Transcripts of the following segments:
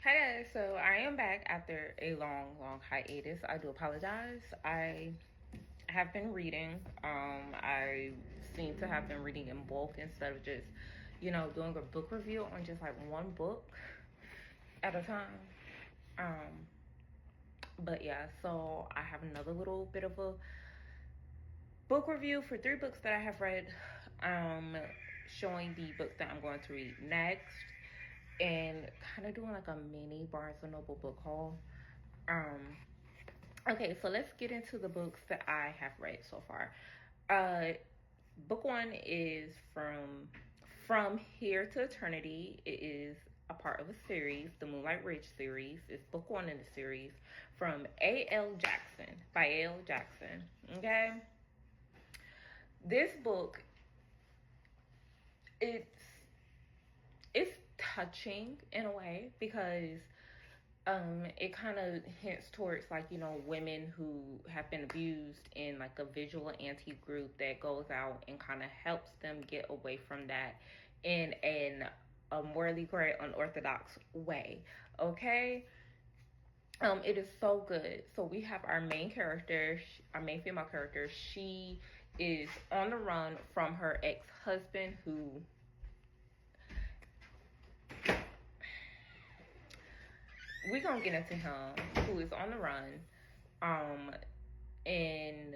Hi guys, so I am back after a long hiatus. I do apologize. I have been reading. I seem to have been reading in bulk instead of just, doing a book review on just like one book at a time. Um, but yeah, so I have another little bit of a book review for 3 books that I have read, showing the books that I'm going to read next, and kind of doing like a mini Barnes and Noble book haul. Um, okay, so let's get into the books that I have read so far. Book one is From Here to Eternity. It is a part of a series, the Moonlight Ridge series. It's book one in the series from A.L. Jackson, by A.L. Jackson. Okay, this book, it's touching in a way because it kind of hints towards like, women who have been abused in like a vigilante group that goes out and kind of helps them get away from that in a morally gray, unorthodox way. Okay. It is so good. So we have our main character, our main female character. She is on the run from her ex-husband, who we're gonna get into him, who is on the run. And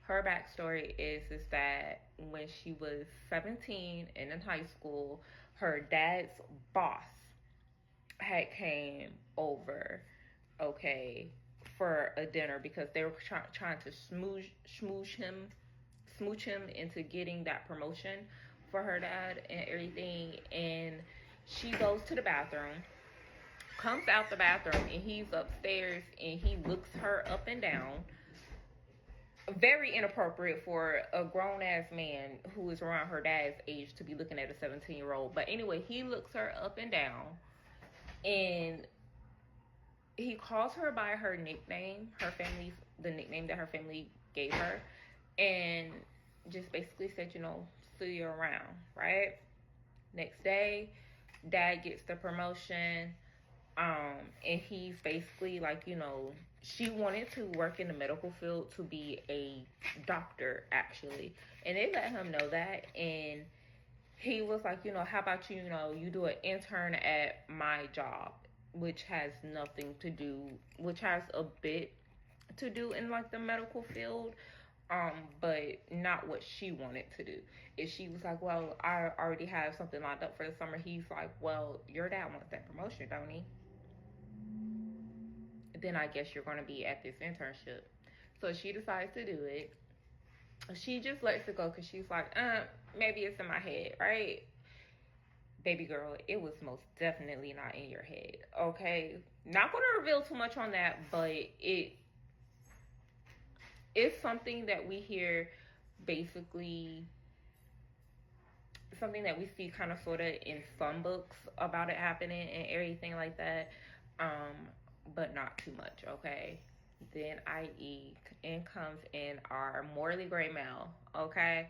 her backstory is that when she was 17 and in high school, her dad's boss had came over, okay, for a dinner because they were trying to smooch him into getting that promotion for her dad and everything. And she goes to the bathroom, comes out the bathroom, and he's upstairs, and he looks her up and down. Very inappropriate for a grown-ass man who is around her dad's age to be looking at a 17-year-old. But anyway, he looks her up and down, and he calls her by her nickname, the nickname that her family gave her, and just basically said, see you around, right? Next day, dad gets the promotion, and he's basically like, she wanted to work in the medical field, to be a doctor, actually. And they let him know that, and he was like, how about you do an intern at my job, which has a bit to do in like the medical field, but not what she wanted to do. And she was like, well, I already have something lined up for the summer. He's like, well, your dad wants that promotion, don't he? Then I guess you're going to be at this internship. So she decides to do it. She just lets it go because she's like, maybe it's in my head, right? Baby girl, it was most definitely not in your head, okay? Not going to reveal too much on that, but it's something that we hear, basically something that we see kind of sort of in some books about it happening and everything like that, but not too much, okay? Then in comes in our morally gray male, okay,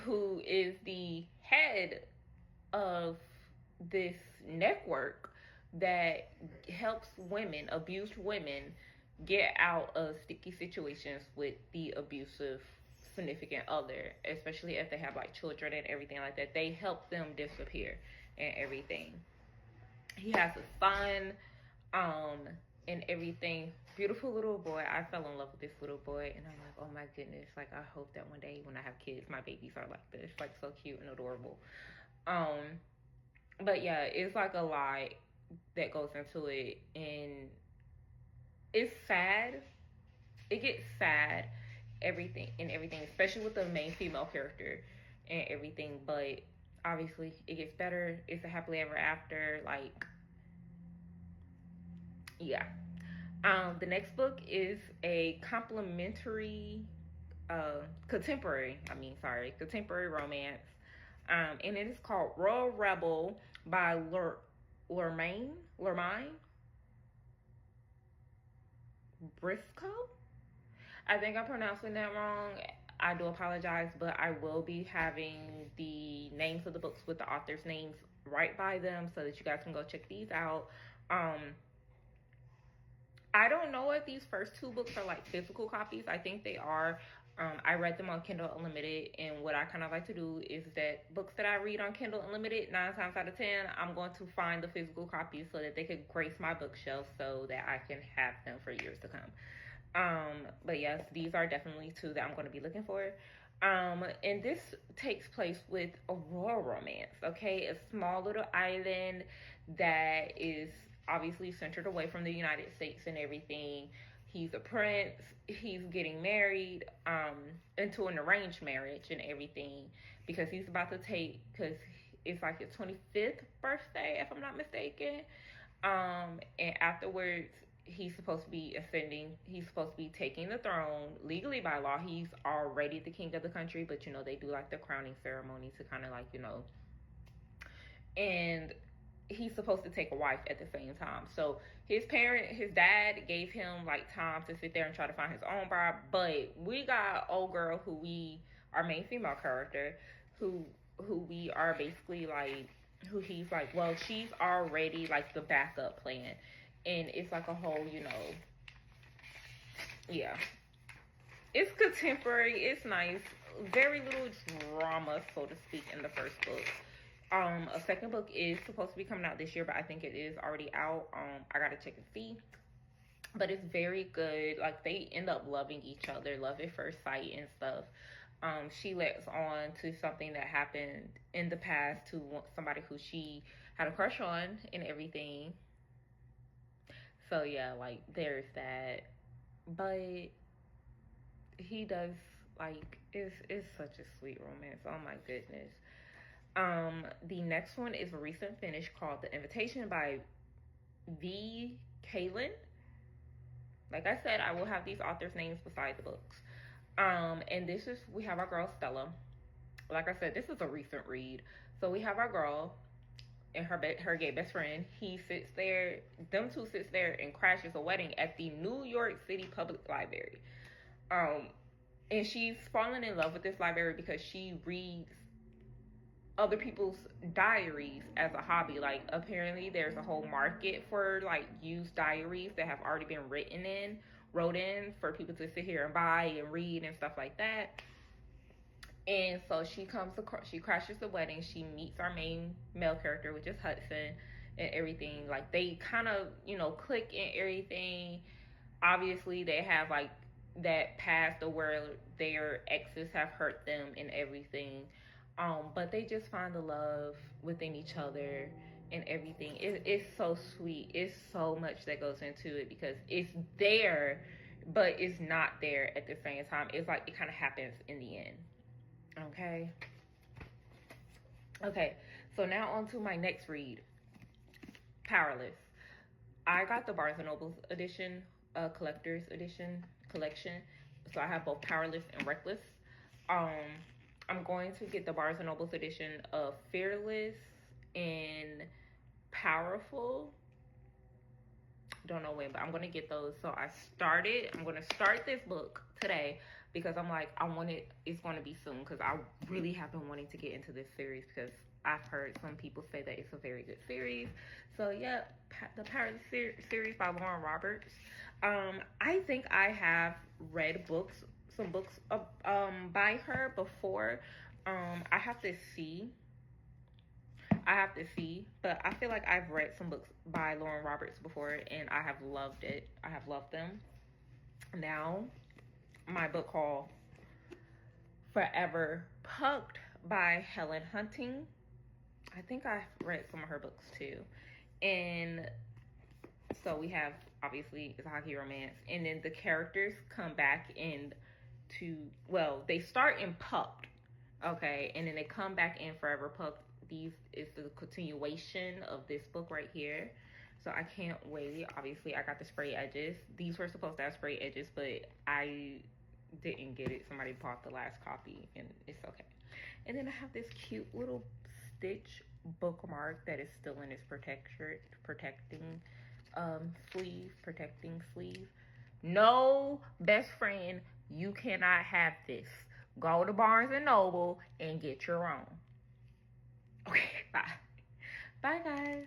who is the head of this network that helps abused women, get out of sticky situations with the abusive significant other, especially if they have like children and everything like that. They help them disappear and everything. He has a son, and everything. Beautiful little boy. I fell in love with this little boy, and I'm like, oh my goodness, like I hope that one day when I have kids, my babies are like this, like so cute and adorable. But yeah, it's like a lot that goes into it, and it's sad. It gets sad, everything, especially with the main female character and everything. But obviously, it gets better. It's a happily ever after. Like, yeah. The next book is a contemporary romance. And it is called Royal Rebel by Laramine Briscoe. I think I'm pronouncing that wrong. I do apologize, but I will be having the names of the books with the authors' names right by them so that you guys can go check these out. I don't know if these first two books are like physical copies. I think they are. I read them on Kindle Unlimited, and what I kind of like to do is that books that I read on Kindle Unlimited, 9 times out of 10, I'm going to find the physical copies so that they could grace my bookshelf so that I can have them for years to come. But yes, these are definitely two that I'm going to be looking for. And this takes place with a royal romance, okay? A small little island that is obviously centered away from the United States and everything. He's a prince. He's getting married into an arranged marriage and everything because he's about to take, because it's like his 25th birthday, if I'm not mistaken. And afterwards, he's supposed to be ascending. He's supposed to be taking the throne legally by law. He's already the king of the country, but you know, they do like the crowning ceremony to kind of like, you know, and he's supposed to take a wife at the same time. So his dad gave him like time to sit there and try to find his own bride. But we got old girl our main female character, who we are basically like, who he's like, well, she's already like the backup plan. And it's like a whole, you know, yeah. It's contemporary, it's nice. Very little drama, so to speak, in the first book. A second book is supposed to be coming out this year, but I think it is already out. I gotta check and see. But it's very good. Like, they end up loving each other, love at first sight and stuff. She lets on to something that happened in the past to somebody who she had a crush on and everything. So yeah, like, there's that. But he does, like, it's such a sweet romance. Oh my goodness. The next one is a recent finish called The Invitation by Vi Keeland. Like I said, I will have these authors' names beside the books. And we have our girl Stella. Like I said, this is a recent read. So we have our girl and her gay best friend. Them two sits there and crashes a wedding at the New York City Public Library. And she's fallen in love with this library because she reads other people's diaries as a hobby. Like, apparently there's a whole market for like used diaries that have already been wrote in for people to sit here and buy and read and stuff like that. And so she crashes the wedding. She meets our main male character, which is Hudson, and everything. Like, they kind of, you know, click and everything. Obviously they have like that past of where their exes have hurt them and everything. But they just find the love within each other and everything. It's so sweet. It's so much that goes into it because it's there, but it's not there at the same time. It's like it kind of happens in the end. Okay, so now on to my next read, Powerless. I got the Barnes & Noble's edition, collector's edition collection. So I have both Powerless and Reckless. I'm going to get the Barnes & Noble's edition of Fearless and Powerful. Don't know when, but I'm going to get those. So I'm going to start this book today because I'm like, it's going to be soon because I really have been wanting to get into this series because I've heard some people say that it's a very good series. So yeah, the Powerless series by Lauren Roberts. I think I have read some books by her before. I have to see, but I feel like I've read some books by Lauren Roberts before and I have loved it. I have loved them. Now, my book called Forever Pucked by Helen Hunting. I think I've read some of her books too. And so we have, obviously, it's a hockey romance. And then the characters come back they start in Pucked, okay? And then they come back in Forever Pucked. These is the continuation of this book right here. So I can't wait. Obviously, I got the spray edges. These were supposed to have spray edges, but I didn't get it. Somebody bought the last copy, and it's okay. And then I have this cute little stitch bookmark that is still in its protecting sleeve. No, best friend, you cannot have this. Go to Barnes and Noble and get your own. Okay, bye. Bye, guys.